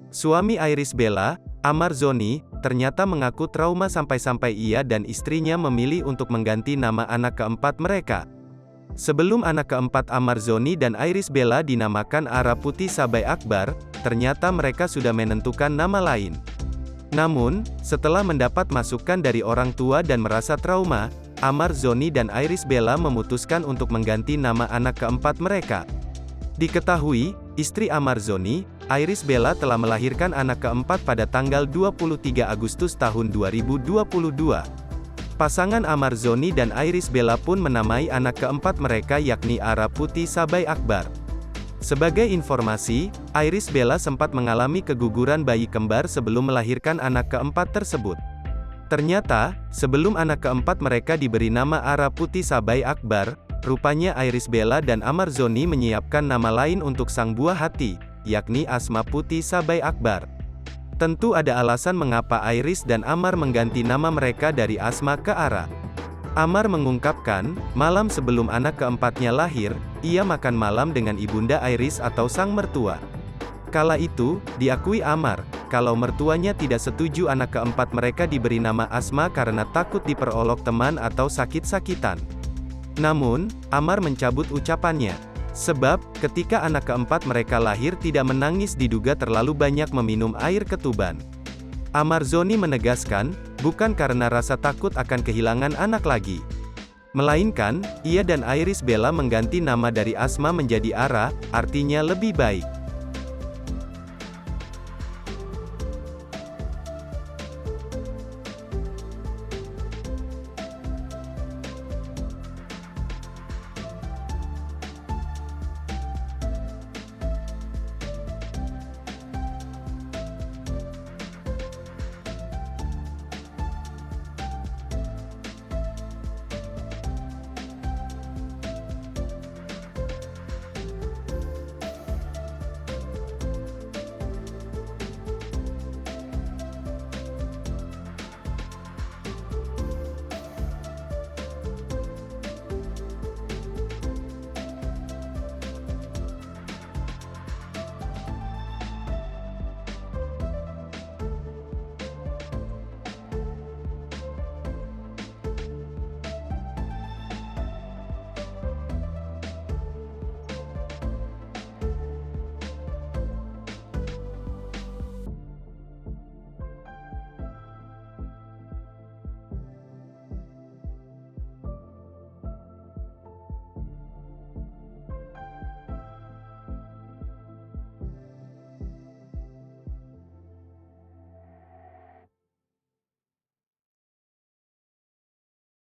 Suami Iris Bella, Amar Zoni, ternyata mengaku trauma sampai-sampai ia dan istrinya memilih untuk mengganti nama anak keempat mereka. Sebelum anak keempat Amar Zoni dan Iris Bella dinamakan Ara Putih Sabai Akbar, ternyata mereka sudah menentukan nama lain. Namun, setelah mendapat masukan dari orang tua dan merasa trauma, Amar Zoni dan Iris Bella memutuskan untuk mengganti nama anak keempat mereka. Diketahui, istri Amar Zoni, Iris Bella telah melahirkan anak keempat pada tanggal 23 Agustus tahun 2022. Pasangan Amar Zoni dan Iris Bella pun menamai anak keempat mereka yakni Ara Putih Sabai Akbar. Sebagai informasi, Iris Bella sempat mengalami keguguran bayi kembar sebelum melahirkan anak keempat tersebut. Ternyata, sebelum anak keempat mereka diberi nama Ara Putih Sabai Akbar, rupanya Iris Bella dan Amar Zoni menyiapkan nama lain untuk sang buah hati, yakni Asma Putih Sabai Akbar. Tentu ada alasan mengapa Iris dan Amar mengganti nama mereka dari Asma ke Ara. Amar mengungkapkan, malam sebelum anak keempatnya lahir, ia makan malam dengan ibunda Iris atau sang mertua. Kala itu, diakui Amar, kalau mertuanya tidak setuju anak keempat mereka diberi nama Asma karena takut diperolok teman atau sakit-sakitan. Namun, Amar mencabut ucapannya. Sebab, ketika anak keempat mereka lahir tidak menangis diduga terlalu banyak meminum air ketuban. Amar Zoni menegaskan, bukan karena rasa takut akan kehilangan anak lagi. Melainkan, ia dan Iris Bella mengganti nama dari Asma menjadi Ara, artinya lebih baik.